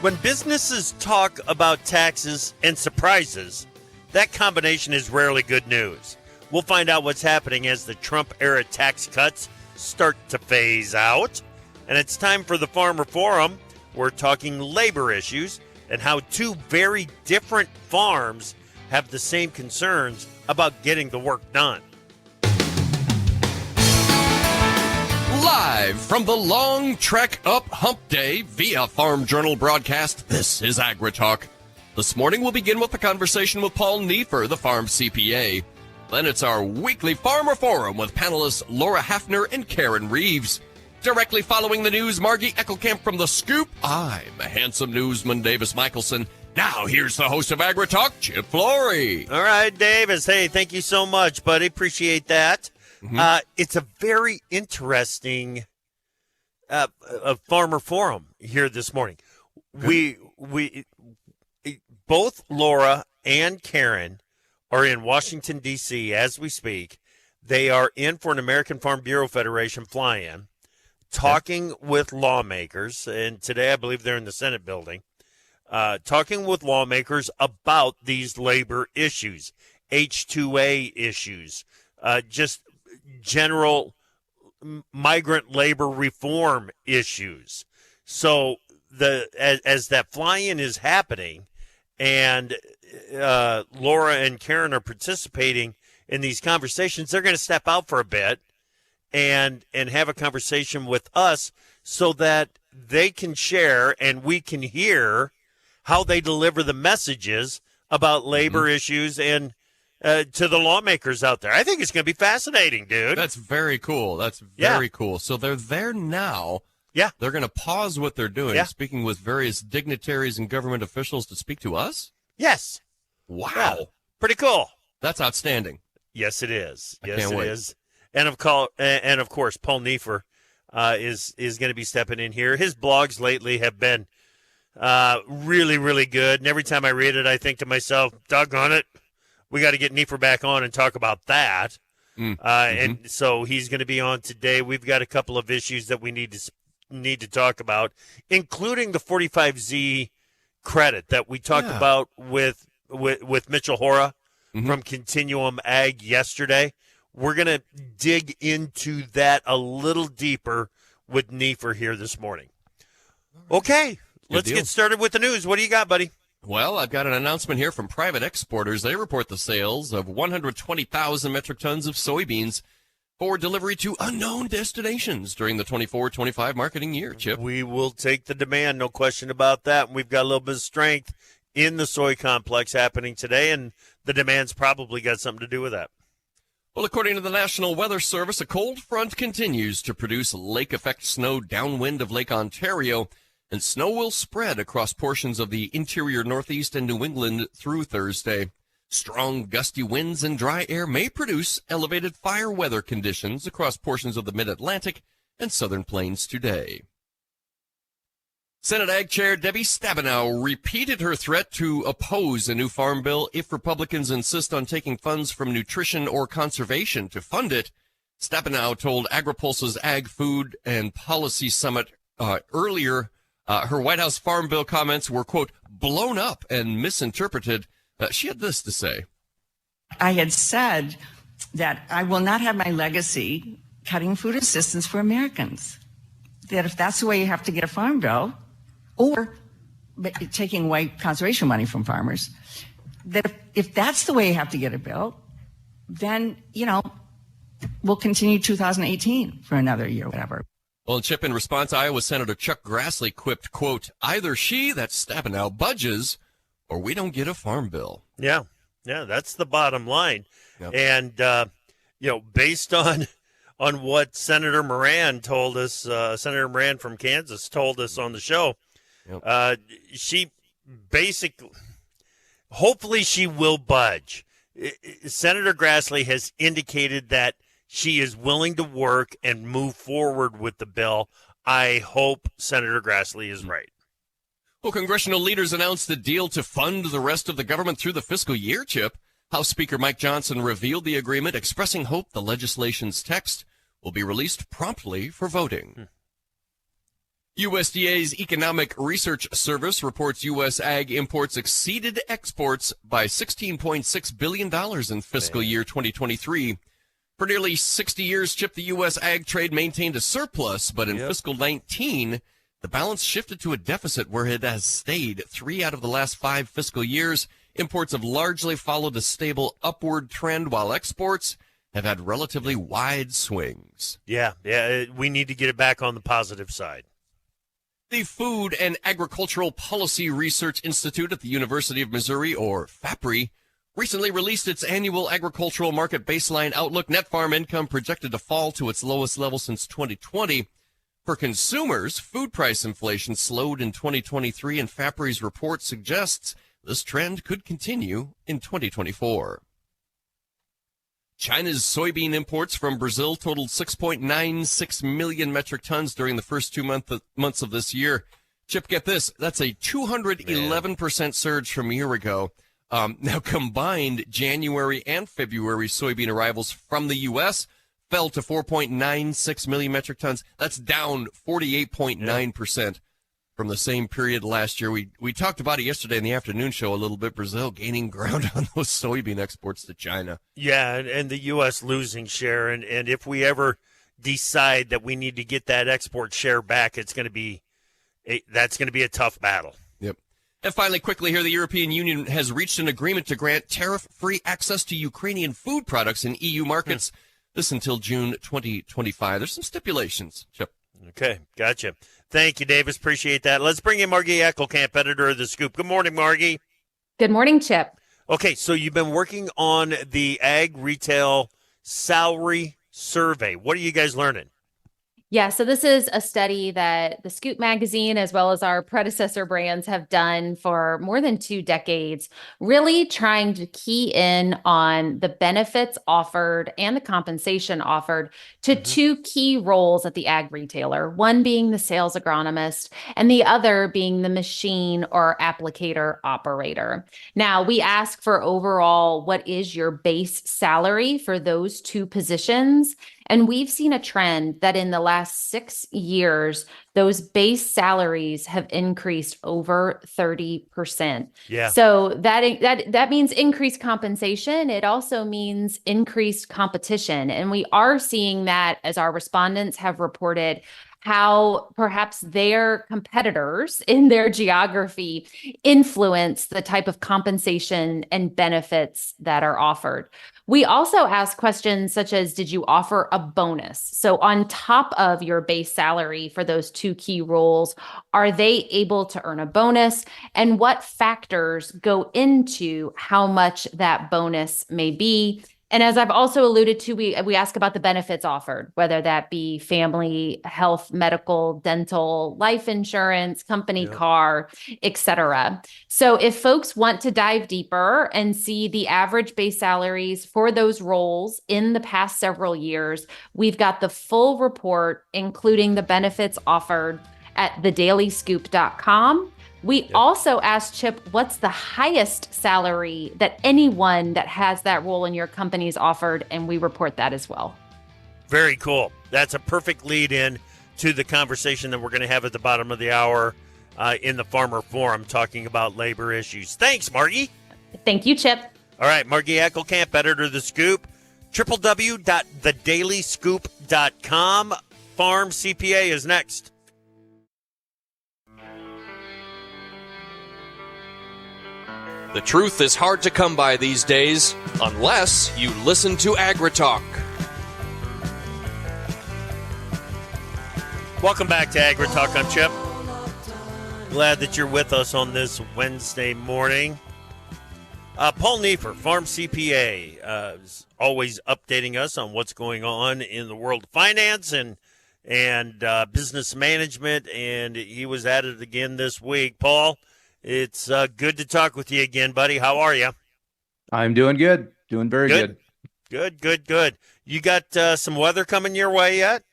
When businesses talk about taxes and surprises, that combination is rarely good news. We'll find out what's happening as the Trump-era tax cuts start to phase out. And it's time for the Farmer Forum. We're talking labor issues and how two very different farms have the same concerns about getting the work done. Live from the long trek up Hump Day via Farm Journal broadcast, this is AgriTalk. This morning we'll begin with a conversation with Paul Neiffer, the Farm CPA. Then it's our weekly Farmer Forum with panelists Laura Haffner and Karin Reeves. Directly following the news, Margie Eckelkamp from The Scoop. I'm a handsome newsman, Davis Michelson. Now here's the host of AgriTalk, Chip Flory. All right, Davis. Hey, thank you so much, buddy. Appreciate that. It's a very interesting Farmer Forum here this morning. We both Laura and Karin are in Washington, D.C. as we speak. They are in for an American Farm Bureau Federation fly-in, talking with lawmakers, and today I believe they're in the Senate building, talking with lawmakers about these labor issues, H-2A issues, just general migrant labor reform issues. So as that fly-in is happening and Laura and Karin are participating in these conversations, they're going to step out for a bit and have a conversation with us so that they can share and we can hear how they deliver the messages about labor issues and to the lawmakers out there. I think it's going to be fascinating, dude. That's very cool. That's very cool. So they're there now. Yeah. They're going to pause what they're doing, speaking with various dignitaries and government officials to speak to us? Yes. Wow. Yeah. Pretty cool. That's outstanding. Yes, it is. I can't wait. Is. And of course, Paul Neiffer is going to be stepping in here. His blogs lately have been really, really good. And every time I read it, I think to myself, doggone it, we got to get Neiffer back on and talk about that. And so he's going to be on today. We've got a couple of issues that we need to talk about, including the 45Z credit that we talked about with Mitchell Hora from Continuum Ag yesterday. We're going to dig into that a little deeper with Neiffer here this morning. Okay, let's get started with the news. What do you got, buddy? Well, I've got an announcement here from private exporters. They report the sales of 120,000 metric tons of soybeans for delivery to unknown destinations during the 24-25 marketing year, Chip. We will take the demand, no question about that. We've got a little bit of strength in the soy complex happening today, and the demand's probably got something to do with that. Well, according to the National Weather Service, a cold front continues to produce lake-effect snow downwind of Lake Ontario, and snow will spread across portions of the interior Northeast and New England through Thursday. Strong gusty winds and dry air may produce elevated fire weather conditions across portions of the Mid-Atlantic and Southern Plains today. Senate Ag Chair Debbie Stabenow repeated her threat to oppose a new farm bill if Republicans insist on taking funds from nutrition or conservation to fund it. Stabenow told AgriPulse's Ag Food and Policy Summit earlier her White House Farm Bill comments were, quote, blown up and misinterpreted. She had this to say. I had said that I will not have my legacy cutting food assistance for Americans. That if that's the way you have to get a farm bill, or taking away conservation money from farmers, that if that's the way you have to get a bill, then, we'll continue 2018 for another year, whatever. Well, Chip, in response, Iowa Senator Chuck Grassley quipped, quote, either she, that's Stabenow, budges, or we don't get a farm bill. Yeah, that's the bottom line. Yep. And, based on what Senator Moran told us, Senator Moran from Kansas told us on the show, she basically, hopefully she will budge. Senator Grassley has indicated that she is willing to work and move forward with the bill. I hope Senator Grassley is right. Well, congressional leaders announced a deal to fund the rest of the government through the fiscal year, Chip. House Speaker Mike Johnson revealed the agreement, expressing hope the legislation's text will be released promptly for voting. USDA's Economic Research Service reports U.S. ag imports exceeded exports by $16.6 billion in fiscal year 2023. For nearly 60 years, Chip, the U.S. ag trade maintained a surplus, but in fiscal 19, the balance shifted to a deficit where it has stayed 3 out of the last 5 fiscal years. Imports have largely followed a stable upward trend, while exports have had relatively wide swings. Yeah, we need to get it back on the positive side. The Food and Agricultural Policy Research Institute at the University of Missouri, or FAPRI, recently released its annual agricultural market baseline outlook. Net farm income projected to fall to its lowest level since 2020. For consumers, food price inflation slowed in 2023, and FAPRI's report suggests this trend could continue in 2024. China's soybean imports from Brazil totaled 6.96 million metric tons during the first 2 months of this year. Chip, get this. That's a 211% surge from a year ago. Now, combined January and February soybean arrivals from the U.S. fell to 4.96 million metric tons. That's down 48.9%. From the same period last year. We talked about it yesterday in the afternoon show a little bit. Brazil gaining ground on those soybean exports to China. Yeah, and the U.S. losing share. And if we ever decide that we need to get that export share back, that's going to be a tough battle. Yep. And finally, quickly here, the European Union has reached an agreement to grant tariff-free access to Ukrainian food products in EU markets. This until June 2025. There's some stipulations, Chip. Okay, gotcha. Thank you, Davis. Appreciate that. Let's bring in Margie Eckelkamp, editor of The Scoop. Good morning, Margie. Good morning, Chip. Okay, so you've been working on the ag retail salary survey. What are you guys learning? Yeah, so this is a study that the Scoop magazine, as well as our predecessor brands, have done for more than 2 decades, really trying to key in on the benefits offered and the compensation offered to 2 key roles at the ag retailer, one being the sales agronomist and the other being the machine or applicator operator. Now, we ask for overall, what is your base salary for those 2 positions? And we've seen a trend that in the last 6 years, those base salaries have increased over 30%. Yeah. So that means increased compensation. It also means increased competition. And we are seeing that as our respondents have reported how perhaps their competitors in their geography influence the type of compensation and benefits that are offered. We also ask questions such as, did you offer a bonus? So on top of your base salary for those 2 key roles, are they able to earn a bonus? And what factors go into how much that bonus may be? And as I've also alluded to, we ask about the benefits offered, whether that be family, health, medical, dental, life insurance, company car, etc. So if folks want to dive deeper and see the average base salaries for those roles in the past several years, we've got the full report, including the benefits offered at thedailyscoop.com. We also asked Chip, what's the highest salary that anyone that has that role in your company's offered? And we report that as well. Very cool. That's a perfect lead in to the conversation that we're going to have at the bottom of the hour in the Farmer Forum, talking about labor issues. Thanks, Margie. Thank you, Chip. All right, Margie Eckelkamp, editor of The Scoop, www.thedailyscoop.com. Farm CPA is next. The truth is hard to come by these days, unless you listen to AgriTalk. Welcome back to AgriTalk. I'm Chip. Glad that you're with us on this Wednesday morning. Paul Neiffer, Farm CPA, is always updating us on what's going on in the world of finance and business management, and he was at it again this week. Paul, it's good to talk with you again, buddy. How are you? I'm doing good. Doing very good. Good. You got some weather coming your way yet?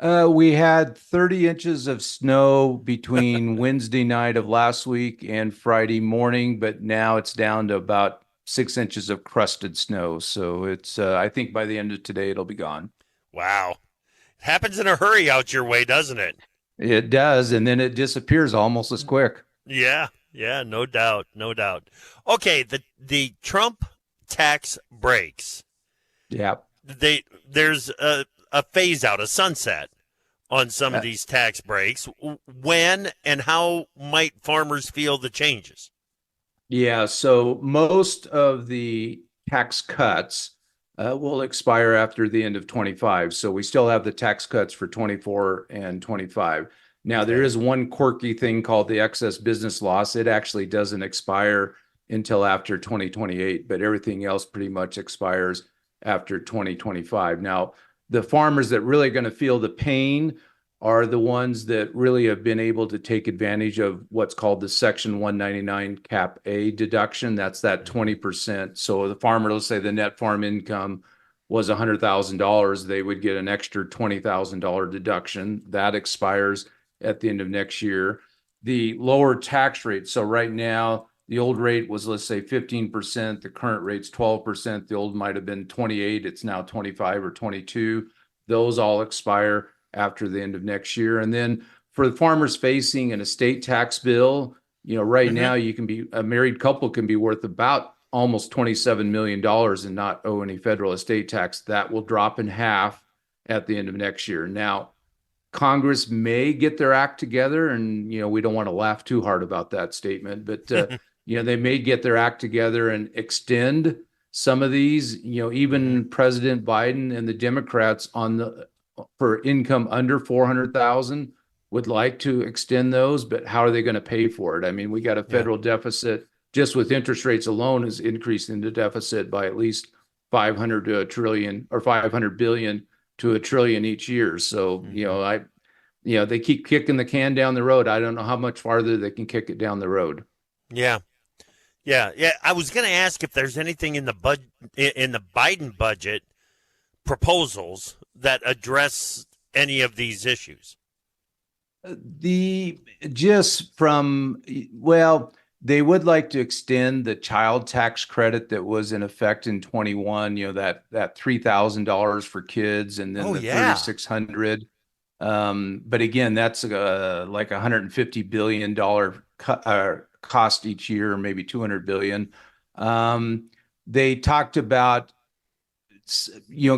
We had 30 inches of snow between Wednesday night of last week and Friday morning, but now it's down to about 6 inches of crusted snow. So it's, I think by the end of today, it'll be gone. Wow. It happens in a hurry out your way, doesn't it? It does, and then it disappears almost as quick. Yeah, yeah, no doubt, no doubt. Okay, the Trump tax breaks. Yeah. There's a phase out, a sunset on some of Uh, these tax breaks. When and how might farmers feel the changes? Yeah, so most of the tax cuts will expire after the end of 25. So we still have the tax cuts for 24 and 25. Now, there Okay. is one quirky thing called the excess business loss. It actually doesn't expire until after 2028, but everything else pretty much expires after 2025. Now, the farmers that really are going to feel the pain are the ones that really have been able to take advantage of what's called the Section 199 Cap A deduction. That's that 20%. So the farmer, let's say the net farm income was $100,000, they would get an extra $20,000 deduction. That expires at the end of next year. The lower tax rate. So right now, the old rate was, let's say, 15%. The current rate's 12%. The old might have been 28. It's now 25 or 22. Those all expire after the end of next year. And then for the farmers facing an estate tax bill, right now you can be a married couple can be worth about almost $27 million and not owe any federal estate tax. That will drop in half at the end of next year. Now, Congress may get their act together, and we don't want to laugh too hard about that statement, but they may get their act together and extend some of these. Even President Biden and the Democrats for income under 400,000 would like to extend those, but how are they going to pay for it? I mean, we got a federal deficit just with interest rates alone is increasing the deficit by at least 500 to a trillion or 500 billion to a trillion each year. So, they keep kicking the can down the road. I don't know how much farther they can kick it down the road. Yeah. Yeah. Yeah. I was going to ask if there's anything in the Biden budget proposals that address any of these issues. They would like to extend the child tax credit that was in effect in 21, that $3,000 for kids and then the $3,600. But again, that's like $150 billion cost each year, maybe $200 billion. They talked about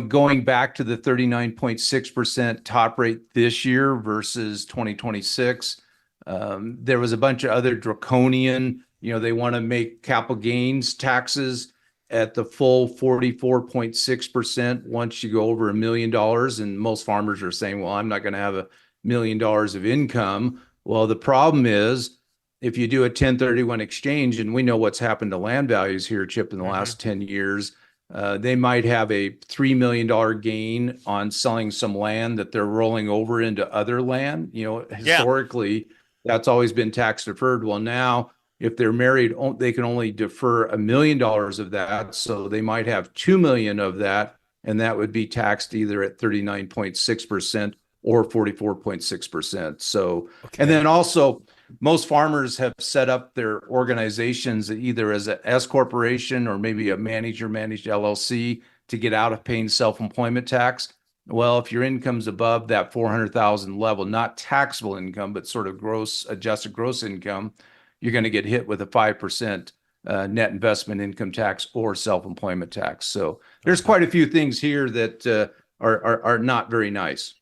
going back to the 39.6% top rate this year versus 2026. There was a bunch of other draconian, they want to make capital gains taxes at the full 44.6% once you go over $1 million. And most farmers are saying, well, I'm not going to have $1 million of income. Well, the problem is if you do a 1031 exchange, and we know what's happened to land values here, Chip, in the last 10 years, they might have a $3 million gain on selling some land that they're rolling over into other land. Historically, that's always been tax deferred. Well, now, if they're married, they can only defer $1 million of that. So they might have $2 million of that, and that would be taxed either at 39.6% or 44.6%. So, and then also, most farmers have set up their organizations either as an S corporation or maybe a managed LLC to get out of paying self-employment tax. Well, if your income's above that 400,000 level, not taxable income, but sort of adjusted gross income, you're going to get hit with a 5% net investment income tax or self-employment tax. So there's quite a few things here that are not very nice.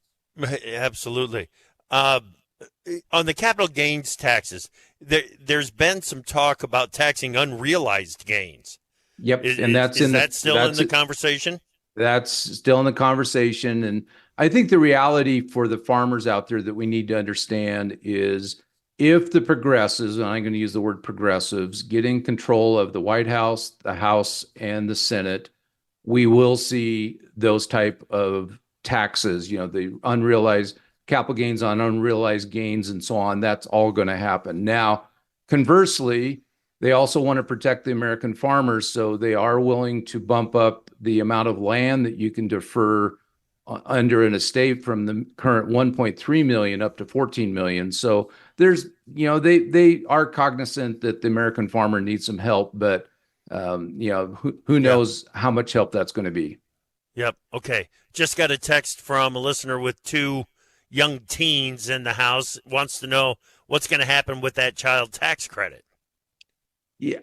Absolutely. On the capital gains taxes, there's been some talk about taxing unrealized gains. Yep, Is that still in the conversation? That's still in the conversation. And I think the reality for the farmers out there that we need to understand is if the progressives, and I'm going to use the word progressives, get in control of the White House, the House, and the Senate, we will see those type of taxes, the unrealized capital gains on unrealized gains and so on. That's all going to happen. Now, conversely, they also want to protect the American farmers, so they are willing to bump up the amount of land that you can defer under an estate from the current 1.3 million up to 14 million. So there's, they are cognizant that the American farmer needs some help, but who knows how much help that's going to be. Yep. Okay. Just got a text from a listener with two young teens in the house wants to know what's going to happen with that child tax credit. Yeah,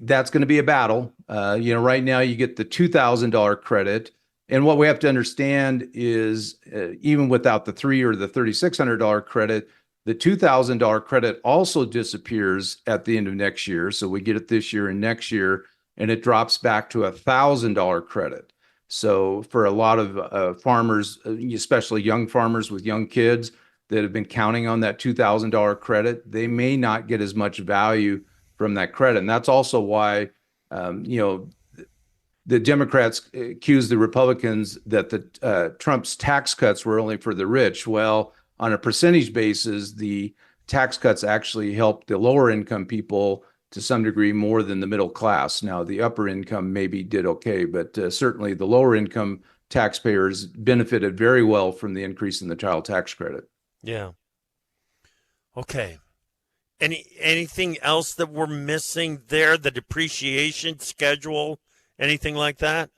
that's going to be a battle. Right now you get the $2,000 credit. And what we have to understand is even without the $3,000 or the $3,600 credit, the $2,000 credit also disappears at the end of next year. So we get it this year and next year, and it drops back to $1,000 credit. So for a lot of farmers, especially young farmers with young kids that have been counting on that $2,000 credit, they may not get as much value from that credit. And that's also why, the Democrats accused the Republicans that the Trump's tax cuts were only for the rich. Well, on a percentage basis, the tax cuts actually helped the lower income people to some degree more than the middle class. Now, the upper income maybe did okay, but certainly the lower income taxpayers benefited very well from the increase in the child tax credit. Yeah. Okay. Anything else that we're missing there? The depreciation schedule, anything like that?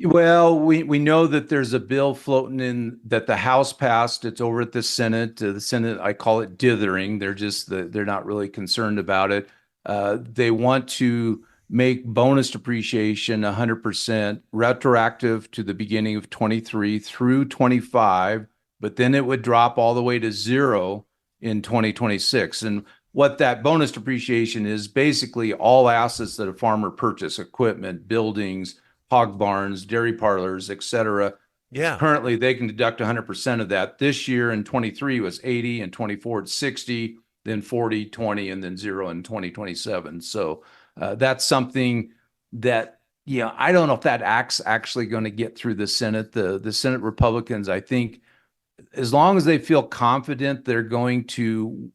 Well, we know that there's a bill floating in that the House passed. It's over at the Senate. The Senate, I call it dithering. They're not really concerned about it. They want to make bonus depreciation 100% retroactive to the beginning of 23 through 25, but then it would drop all the way to zero in 2026. And what that bonus depreciation is basically all assets that a farmer purchased, equipment, buildings, hog barns, dairy parlors, et cetera. Yeah. Currently, they can deduct 100% of that. This year in 23 was 80, and 24 it's 60, then 40, 20, and then zero in 2027. So that's something that, I don't know if that act's actually going to get through the Senate. The Senate Republicans, I think, as long as they feel confident they're going to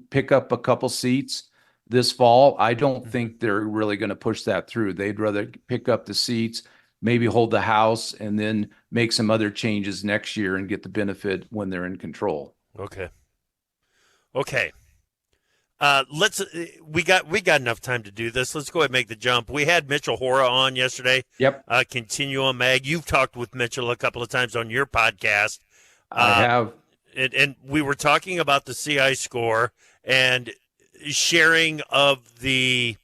pick up a couple seats this fall, I don't think they're really going to push that through. They'd rather pick up the seats, maybe hold the House, and then make some other changes next year and get the benefit when they're in control. Okay. We got enough time to do this. Let's go ahead and make the jump. We had Mitchell Hora on yesterday. Yep. Continuum Ag. You've talked with Mitchell a couple of times on your podcast. I have. And we were talking about the CI score and sharing of the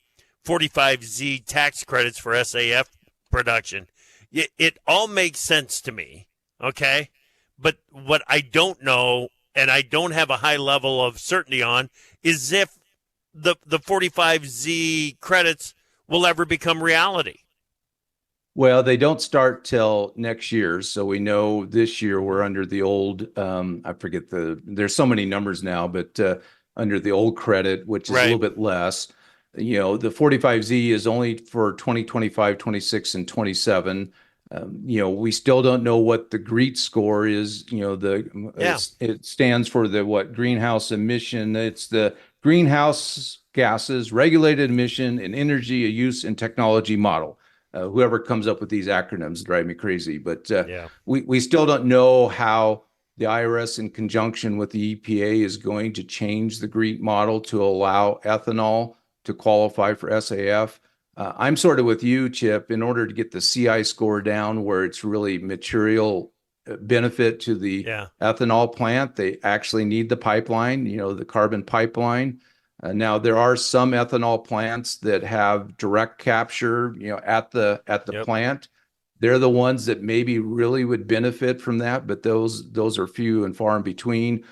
45Z tax credits for SAF production. It all makes sense to me, okay? But what I don't know, and I don't have a high level of certainty on, is if the 45Z credits will ever become reality. Well, they don't start till next year. So we know this year we're under the old, I forget there's so many numbers now, but under the old credit, which is a little bit less. The 45Z is only for 2025, 26, and 27. We still don't know what the GREET score is. It stands for the greenhouse emission. It's the greenhouse gases, regulated emission, and energy use and technology model. Whoever comes up with these acronyms drive me crazy, but we still don't know how the IRS in conjunction with the EPA is going to change the GREET model to allow ethanol to qualify for SAF. I'm sort of with you, Chip, in order to get the CI score down where it's really material benefit to the ethanol plant, they actually need the pipeline, the carbon pipeline. Now there are some ethanol plants that have direct capture, at the plant. They're the ones that maybe really would benefit from that, but those are few and far in between.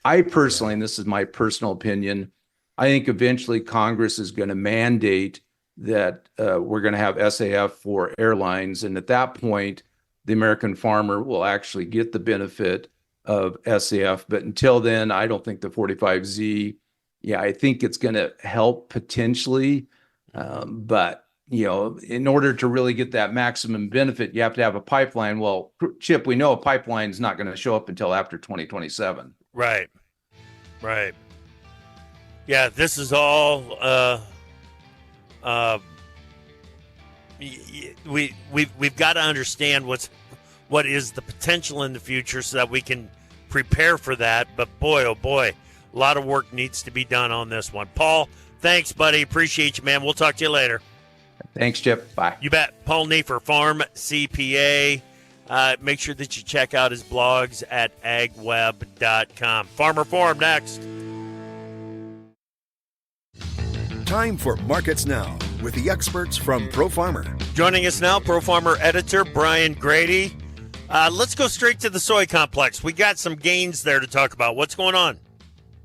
I personally, and this is my personal opinion, I think eventually Congress is going to mandate that we're going to have SAF for airlines, and at that point, the American farmer will actually get the benefit of SAF. But until then, I don't think the 45Z. I think it's going to help potentially, but in order to really get that maximum benefit, you have to have a pipeline. Well, Chip, we know a pipeline is not going to show up until after 2027. Right. Yeah, this is all. We've got to understand what is the potential in the future so that we can prepare for that. But boy, oh boy, a lot of work needs to be done on this one. Paul, thanks, buddy. Appreciate you, man. We'll talk to you later. Thanks, Chip. Bye. You bet. Paul Neiffer, Farm CPA. Make sure that you check out his blogs at agweb.com. Farmer Forum next. Time for Markets Now with the experts from Pro Farmer. Joining us now, Pro Farmer editor Brian Grady. Let's go straight to the soy complex. We got some gains there to talk about. What's going on?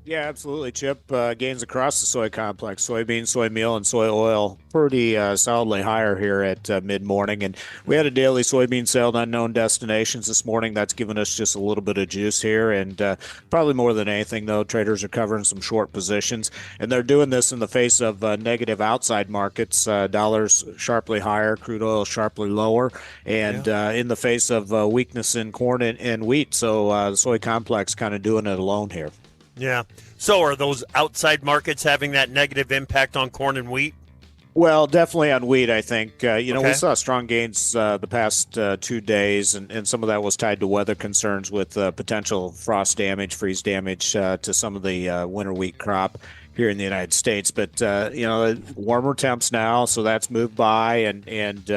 Yeah, absolutely, Chip. Gains across the soy complex, soybean, soy meal, and soy oil pretty solidly higher here at mid-morning. And we had a daily soybean sale to unknown destinations this morning. That's given us just a little bit of juice here. And probably more than anything, though, traders are covering some short positions. And they're doing this in the face of negative outside markets. Dollars sharply higher, crude oil sharply lower, and in the face of weakness in corn and wheat. So the soy complex kind of doing it alone here. Yeah. So are those outside markets having that negative impact on corn and wheat? Well, definitely on wheat, I think. Okay. We saw strong gains the past 2 days, and some of that was tied to weather concerns with potential frost damage, freeze damage to some of the winter wheat crop here in the United States. But, warmer temps now, so that's moved by and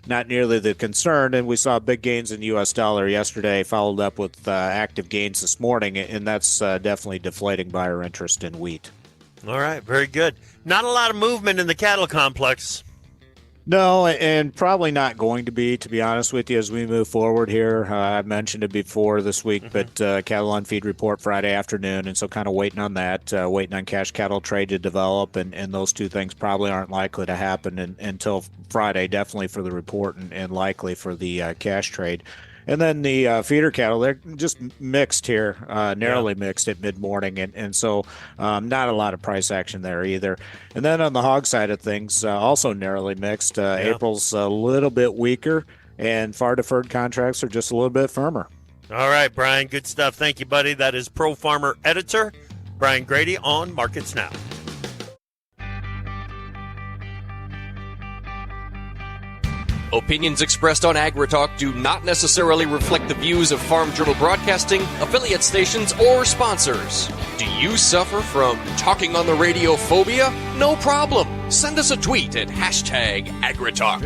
not nearly the concern. And we saw big gains in the U.S. dollar yesterday, followed up with active gains this morning, and that's definitely deflating buyer interest in wheat. All right, very good. Not a lot of movement in the cattle complex. No, and probably not going to be honest with you, as we move forward here. I've mentioned it before this week, but cattle on feed report Friday afternoon, and so kind of waiting on that, waiting on cash cattle trade to develop, and those two things probably aren't likely to happen until Friday, definitely for the report and likely for the cash trade. And then the feeder cattle, they're just mixed here, narrowly mixed at mid-morning, and so not a lot of price action there either. And then on the hog side of things, also narrowly mixed. April's a little bit weaker, and far-deferred contracts are just a little bit firmer. All right, Brian, good stuff. Thank you, buddy. That is Pro Farmer editor Brian Grady on Markets Now. Opinions expressed on AgriTalk do not necessarily reflect the views of Farm Journal Broadcasting, affiliate stations, or sponsors. Do you suffer from talking on the radio phobia? No problem. Send us a tweet at #AgriTalk.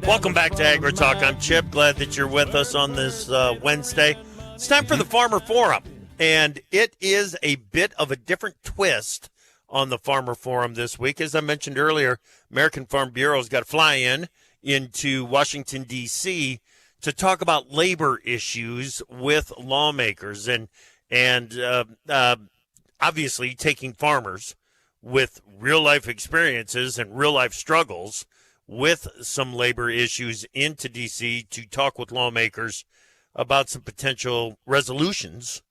Welcome back to AgriTalk. I'm Chip. Glad that you're with us on this Wednesday. It's time for the Farmer Forum, and it is a bit of a different twist on the Farmer Forum this week. As I mentioned earlier, American Farm Bureau's got to fly into Washington, D.C. to talk about labor issues with lawmakers and obviously taking farmers with real-life experiences and real-life struggles with some labor issues into D.C. to talk with lawmakers about some potential resolutions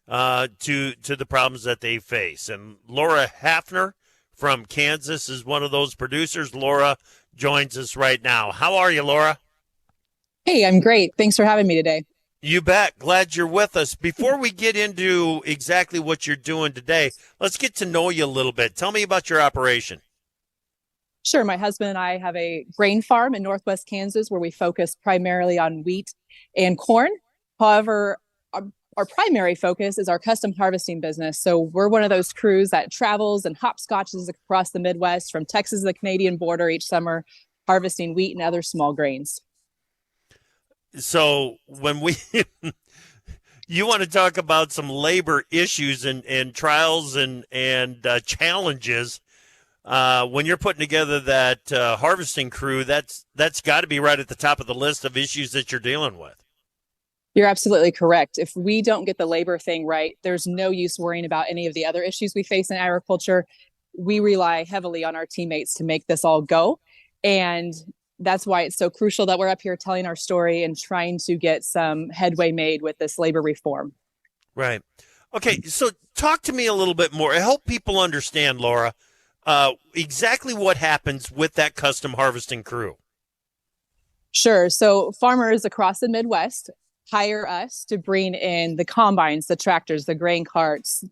to the problems that they face. And Laura Haffner from Kansas is one of those producers. Laura joins us right now. How are you, Laura? Hey, I'm great. Thanks for having me today. You bet. Glad you're with us. Before we get into exactly what you're doing today, let's get to know you a little bit. Tell me about your operation. Sure. My husband and I have a grain farm in Northwest Kansas where we focus primarily on wheat and corn. However, our primary focus is our custom harvesting business. So we're one of those crews that travels and hopscotches across the Midwest from Texas to the Canadian border each summer, harvesting wheat and other small grains. So when you want to talk about some labor issues and trials and challenges, when you're putting together that harvesting crew, that's got to be right at the top of the list of issues that you're dealing with. You're absolutely correct. If we don't get the labor thing right, there's no use worrying about any of the other issues we face in agriculture. We rely heavily on our teammates to make this all go. And that's why it's so crucial that we're up here telling our story and trying to get some headway made with this labor reform. Right. Okay. So talk to me a little bit more. Help people understand, Laura, exactly what happens with that custom harvesting crew. Sure. So farmers across the Midwest hire us to bring in the combines, the tractors, the grain carts,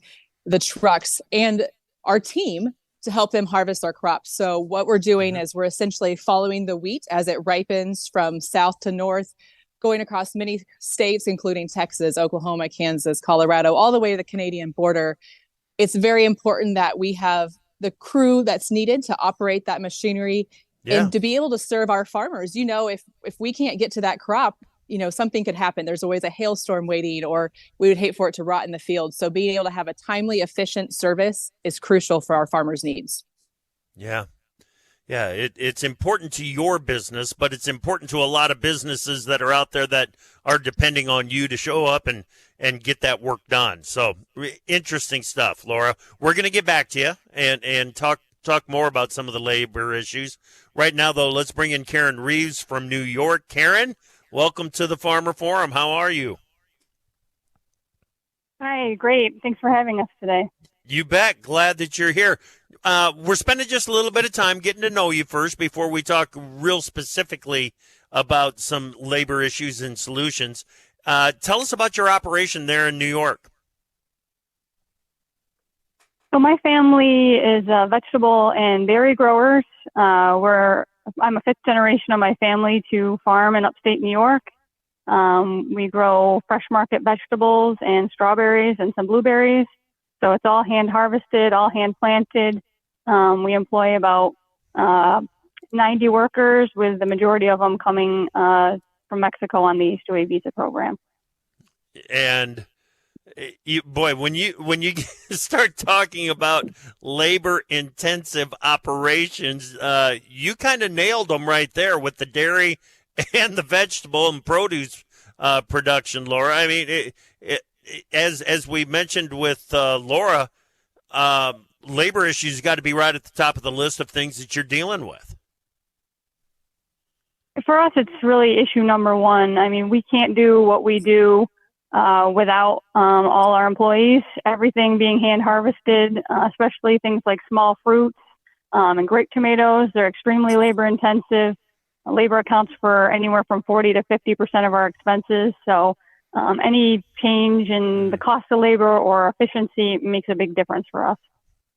the trucks, and our team to help them harvest our crops. So what we're doing is we're essentially following the wheat as it ripens from south to north, going across many states, including Texas, Oklahoma, Kansas, Colorado, all the way to the Canadian border. It's very important that we have the crew that's needed to operate that machinery Yeah. And to be able to serve our farmers, if we can't get to that crop, something could happen. There's always a hailstorm waiting, or we would hate for it to rot in the field. So being able to have a timely, efficient service is crucial for our farmers' needs. Yeah. Yeah, it's important to your business, but it's important to a lot of businesses that are out there that are depending on you to show up and get that work done. So interesting stuff, Laura. We're going to get back to you and talk more about some of the labor issues. Right now, though, let's bring in Karin Reeves from New York. Karin, welcome to the Farmer Forum. How are you? Hi, great. Thanks for having us today. You bet. Glad that you're here. We're spending just a little bit of time getting to know you first before we talk real specifically about some labor issues and solutions. Tell us about your operation there in New York. So my family is vegetable and berry growers. I'm a fifth generation of my family to farm in upstate New York. We grow fresh market vegetables and strawberries and some blueberries. So it's all hand harvested, all hand planted. We employ about 90 workers, with the majority of them coming from Mexico on the H-2A visa program. And when you start talking about labor-intensive operations, you kind of nailed them right there with the dairy and the vegetable and produce production, Laura. I mean, as we mentioned with Laura, labor issues got to be right at the top of the list of things that you're dealing with. For us, it's really issue number one. I mean, we can't do what we do without all our employees. Everything being hand harvested, especially things like small fruits and grape tomatoes, they're extremely labor intensive. Labor accounts for anywhere from 40 to 50% of our expenses. So any change in the cost of labor or efficiency makes a big difference for us.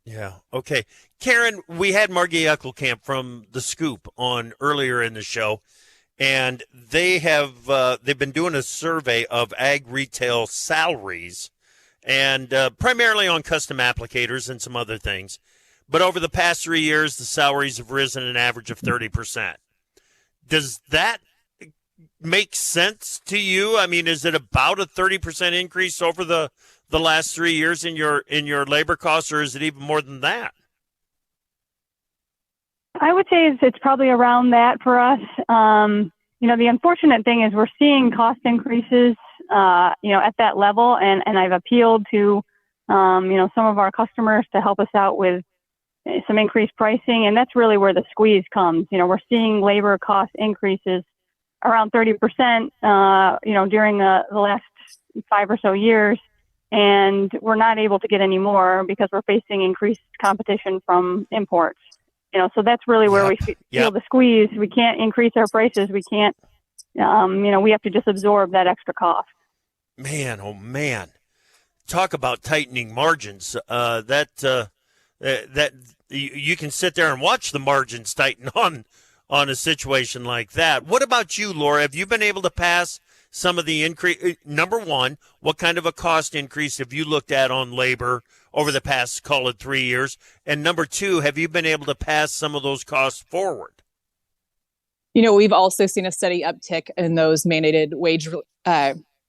Yeah. Okay. Karin, we had Margie Eckelkamp from The Scoop on earlier in the show, and they've been doing a survey of ag retail salaries, and primarily on custom applicators and some other things. But over the past 3 years, the salaries have risen an average of 30%. Does that make sense to you? I mean, is it about a 30% increase over the last 3 years in your labor costs, or is it even more than that? I would say it's probably around that for us. The unfortunate thing is we're seeing cost increases, at that level, and I've appealed to, some of our customers to help us out with some increased pricing, and that's really where the squeeze comes. We're seeing labor cost increases around 30%, during the last 5 or so years. And we're not able to get any more because we're facing increased competition from imports. So that's really where we feel the squeeze. We can't increase our prices. We can't, we have to just absorb that extra cost. Man, oh man, talk about tightening margins. That you can sit there and watch the margins tighten on a situation like that. What about you, Laura? Have you been able to pass some of the increase? Number one, what kind of a cost increase have you looked at on labor over the past, call it 3 years? And number two, have you been able to pass some of those costs forward? We've also seen a steady uptick in those mandated wage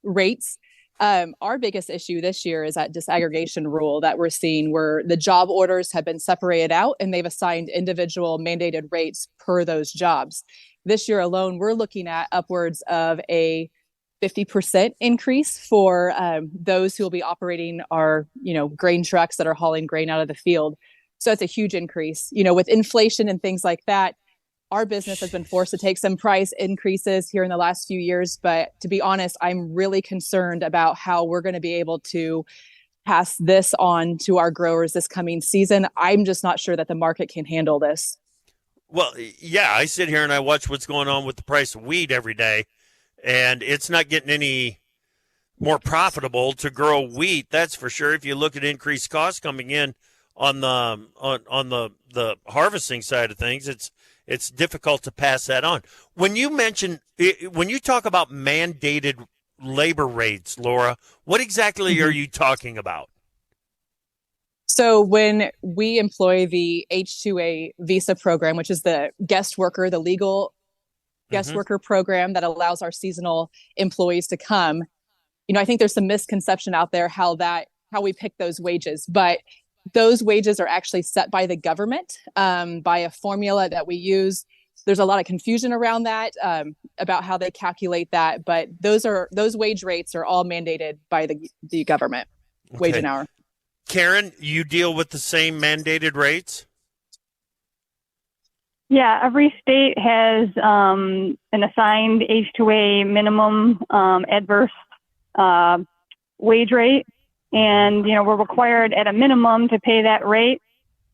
rates. Our biggest issue this year is that disaggregation rule that we're seeing, where the job orders have been separated out and they've assigned individual mandated rates per those jobs. This year alone, we're looking at upwards of a 50% increase for those who will be operating our, grain trucks that are hauling grain out of the field. So it's a huge increase. With inflation and things like that, our business has been forced to take some price increases here in the last few years. But to be honest, I'm really concerned about how we're going to be able to pass this on to our growers this coming season. I'm just not sure that the market can handle this. Well, yeah, I sit here and I watch what's going on with the price of wheat every day, and it's not getting any more profitable to grow wheat. That's for sure. If you look at increased costs coming in on the harvesting side of things, it's difficult to pass that on. When you talk about mandated labor rates, Laura, what exactly are you talking about? So when we employ the H-2A visa program, which is the guest worker, the legal guest worker program that allows our seasonal employees to come, I think there's some misconception out there how we pick those wages, but those wages are actually set by the government, by a formula that we use. There's a lot of confusion around that, about how they calculate that, but those wage rates are all mandated by the government, wage and hour. Karin, you deal with the same mandated rates? Yeah, every state has an assigned H-2A minimum adverse wage rate. And, we're required at a minimum to pay that rate.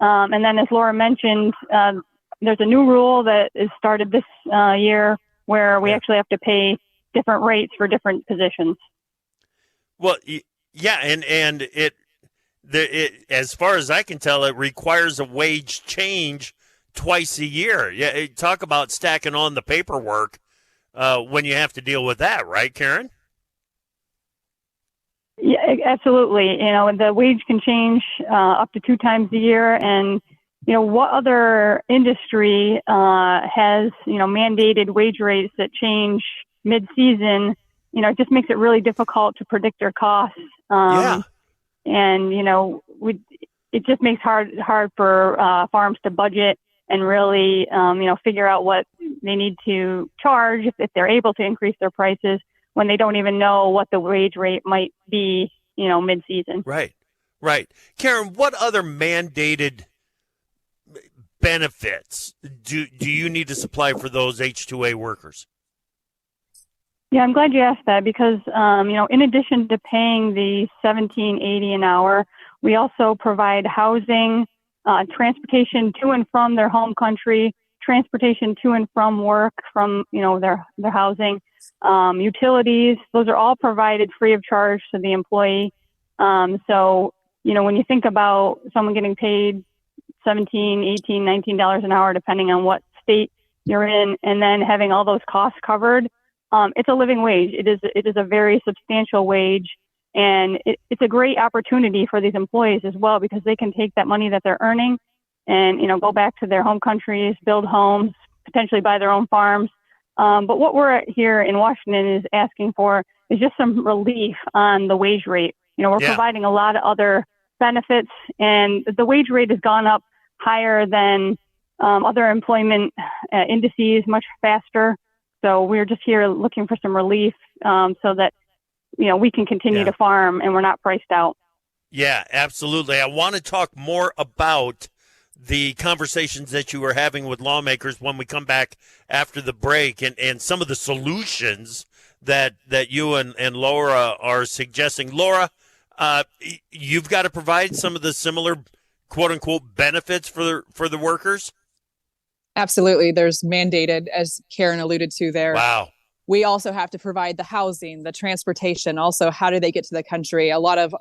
And then as Laura mentioned, there's a new rule that is started this year where we actually have to pay different rates for different positions. Well, yeah, and it as far as I can tell, it requires a wage change twice a year. Yeah, talk about stacking on the paperwork when you have to deal with that, right, Karin? Yeah, absolutely. The wage can change up to 2 times a year. And, what other industry has, mandated wage rates that change mid-season? It just makes it really difficult to predict their costs. And, it just makes hard for farms to budget and really, figure out what they need to charge if they're able to increase their prices when they don't even know what the wage rate might be, mid-season. Right. Karin, what other mandated benefits do you need to supply for those H-2A workers? Yeah, I'm glad you asked that because, in addition to paying the $17.80 an hour, we also provide housing, transportation to and from their home country, transportation to and from work from, their housing, utilities. Those are all provided free of charge to the employee. So, when you think about someone getting paid $17, $18, $19 an hour, depending on what state you're in, and then having all those costs covered, it's a living wage. It is a very substantial wage, and it's a great opportunity for these employees as well because they can take that money that they're earning and go back to their home countries, build homes, potentially buy their own farms. But what we're here in Washington is asking for is just some relief on the wage rate. We're providing a lot of other benefits, and the wage rate has gone up higher than other employment indices, much faster. So we're just here looking for some relief so that, we can continue to farm and we're not priced out. Yeah, absolutely. I want to talk more about the conversations that you were having with lawmakers when we come back after the break and some of the solutions that you and Laura are suggesting. Laura, you've got to provide some of the similar quote unquote benefits for the workers. Absolutely. There's mandated, as Karin alluded to there. Wow. We also have to provide the housing, the transportation. Also, how do they get to the country? A lot of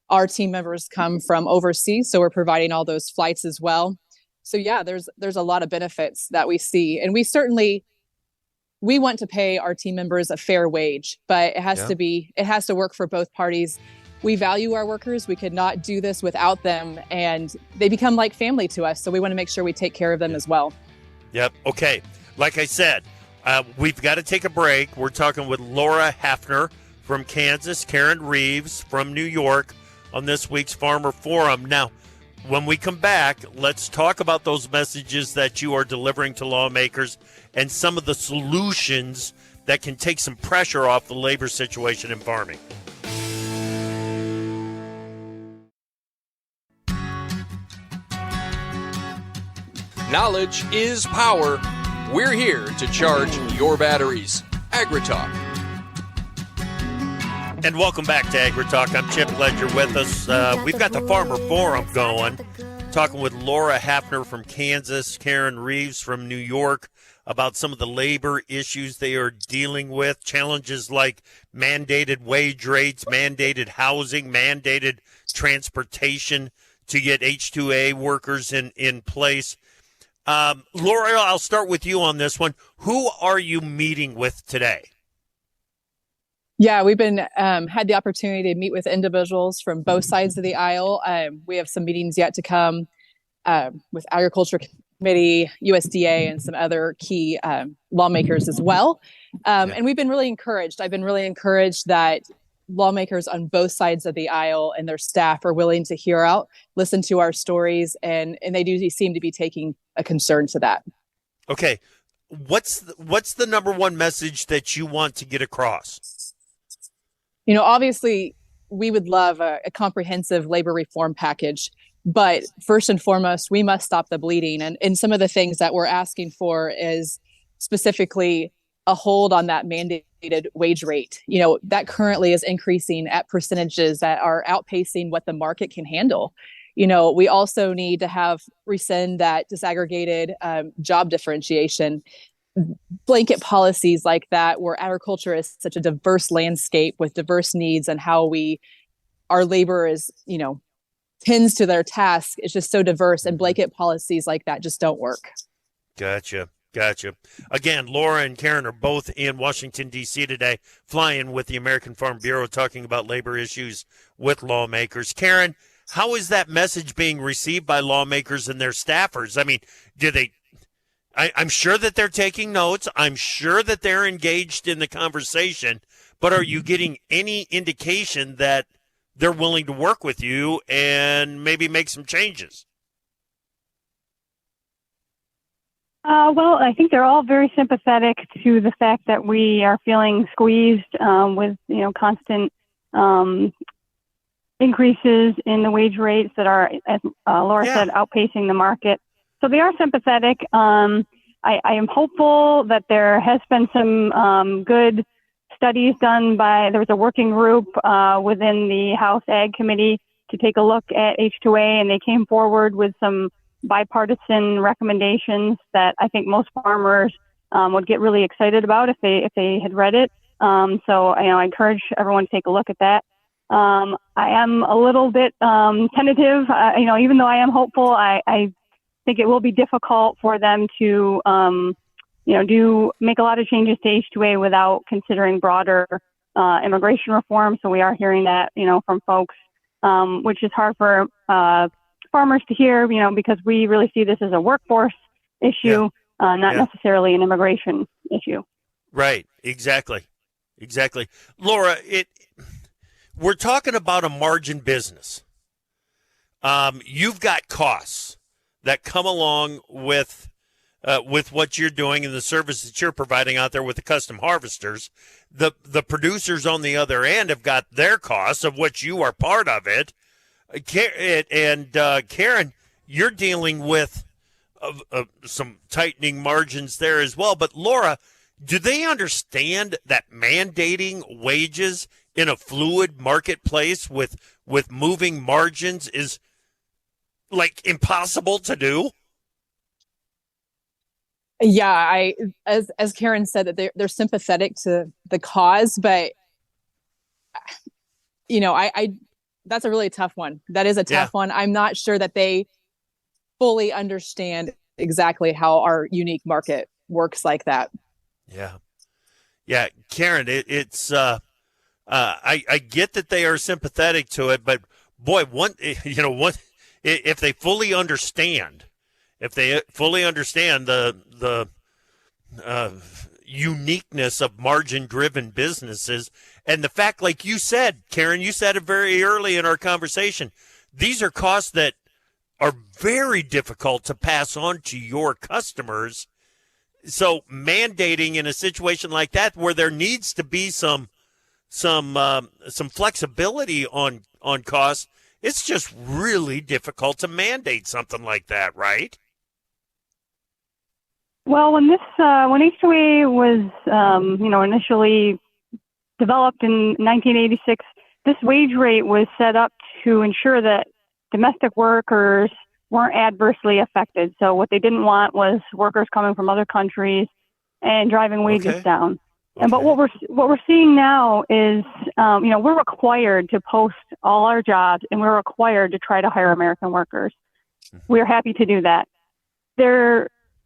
our team members come from overseas, so we're providing all those flights as well. So yeah, there's a lot of benefits that we see, and we want to pay our team members a fair wage, but it has to work for both parties. We value our workers. We could not do this without them, and they become like family to us. So we want to make sure we take care of them as well. Yep. Okay. Like I said, we've got to take a break. We're talking with Laura Haffner from Kansas, Karin Reeves from New York on this week's Farmer Forum. Now, when we come back, let's talk about those messages that you are delivering to lawmakers and some of the solutions that can take some pressure off the labor situation in farming. Knowledge is power. We're here to charge your batteries. AgriTalk. And welcome back to AgriTalk. I'm Chip Ledger with us. We've got the Farmer Forum going, talking with Laura Haffner from Kansas, Karin Reeves from New York about some of the labor issues they are dealing with, challenges like mandated wage rates, mandated housing, mandated transportation to get H-2A workers in place. Laura, I'll start with you on this one. Who are you meeting with today? Yeah, we've been had the opportunity to meet with individuals from both sides of the aisle. We have some meetings yet to come with Agriculture Committee, USDA, and some other key lawmakers as well. And we've been really encouraged. I've been really encouraged that lawmakers on both sides of the aisle and their staff are willing to hear out, listen to our stories, and they do seem to be taking a concern to that. Okay. What's the number one message that you want to get across? You know, obviously, we would love a comprehensive labor reform package, but first and foremost, we must stop the bleeding. And some of the things that we're asking for is specifically a hold on that mandated wage rate. You know, that currently is increasing at percentages that are outpacing what the market can handle. You know, we also need to rescind that disaggregated job differentiation, blanket policies like that, where agriculture is such a diverse landscape with diverse needs, and how our labor is, you know, tends to their task. It's just so diverse, and blanket policies like that just don't work. Gotcha. Again, Laura and Karin are both in Washington, D.C. today, flying with the American Farm Bureau, talking about labor issues with lawmakers. Karin, how is that message being received by lawmakers and their staffers? I mean, I'm sure that they're taking notes. I'm sure that they're engaged in the conversation, but are you getting any indication that they're willing to work with you and maybe make some changes? Well, I think they're all very sympathetic to the fact that we are feeling squeezed with, you know, constant increases in the wage rates that are, as Laura said, outpacing the market. So they are sympathetic. I am hopeful that there has been some good studies done there was a working group within the House Ag Committee to take a look at H-2A, and they came forward with some bipartisan recommendations that I think most farmers would get really excited about if they had read it. So I encourage everyone to take a look at that. I am a little bit tentative. Even though I am hopeful, I think it will be difficult for them to make a lot of changes to H-2A without considering broader immigration reform. So we are hearing that from folks, which is hard for farmers to hear, because we really see this as a workforce issue, not necessarily an immigration issue. Right. Exactly. Laura, we're talking about a margin business. You've got costs that come along with what you're doing and the service that you're providing out there with the custom harvesters. The producers on the other end have got their costs of which you are part of it. And Karin, you're dealing with some tightening margins there as well. But Laura, do they understand that mandating wages in a fluid marketplace with moving margins is like impossible to do? Yeah, as Karin said, that they're sympathetic to the cause, but that's a really tough one. That is a tough one. I'm not sure that they fully understand exactly how our unique market works like that. Yeah, Karin, it's I get that they are sympathetic to it, but boy, if they fully understand. If they fully understand the uniqueness of margin-driven businesses and the fact, like you said, Karin, you said it very early in our conversation, these are costs that are very difficult to pass on to your customers. So mandating in a situation like that where there needs to be some flexibility on costs, it's just really difficult to mandate something like that, right? Well, when H-2A was, initially developed in 1986, this wage rate was set up to ensure that domestic workers weren't adversely affected. So what they didn't want was workers coming from other countries and driving wages down. Okay. But what we're seeing now is, we're required to post all our jobs, and we're required to try to hire American workers. We're happy to do that.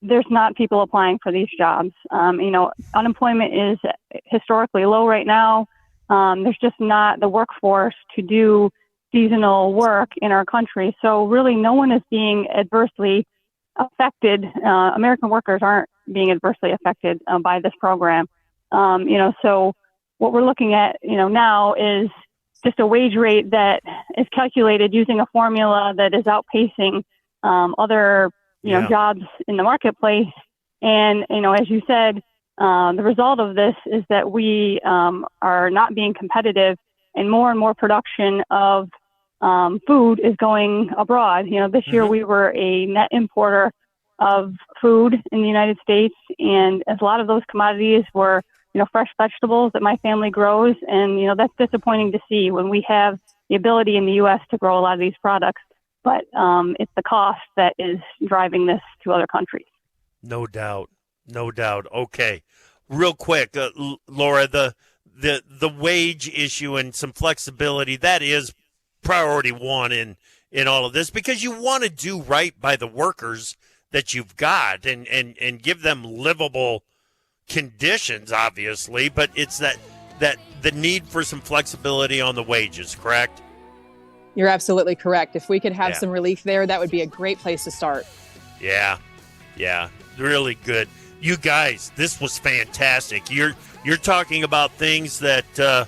There's not people applying for these jobs. Unemployment is historically low right now. there's just not the workforce to do seasonal work in our country. So really no one is being adversely affected. American workers aren't being adversely affected by this program. So what we're looking at, now is just a wage rate that is calculated using a formula that is outpacing other, jobs in the marketplace. And, as you said, the result of this is that we are not being competitive, and more production of food is going abroad. This year we were a net importer of food in the United States, and a lot of those commodities were, fresh vegetables that my family grows, and that's disappointing to see when we have the ability in the U.S. to grow a lot of these products, but it's the cost that is driving this to other countries. No doubt. Okay, real quick, Laura, the wage issue and some flexibility, that is priority one in all of this, because you want to do right by the workers that you've got and give them livable conditions, obviously, but it's that the need for some flexibility on the wages, correct? You're absolutely correct. If we could have some relief there, that would be a great place to start. Yeah, really good. You guys, this was fantastic. You're talking about things that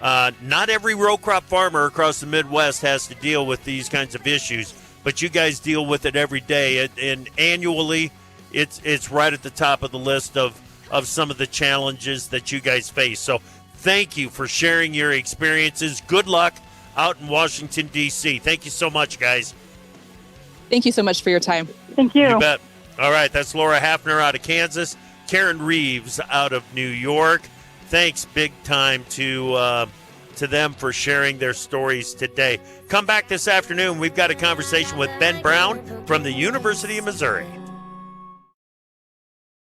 not every row crop farmer across the Midwest has to deal with these kinds of issues, but you guys deal with it every day, and annually it's right at the top of the list of some of the challenges that you guys face. So thank you for sharing your experiences. Good luck out in Washington, D.C. Thank you so much, guys. Thank you so much for your time. Thank you. You bet. All right, that's Laura Haffner out of Kansas, Karin Reeves out of New York. Thanks big time to them for sharing their stories today. Come back this afternoon. We've got a conversation with Ben Brown from the University of Missouri.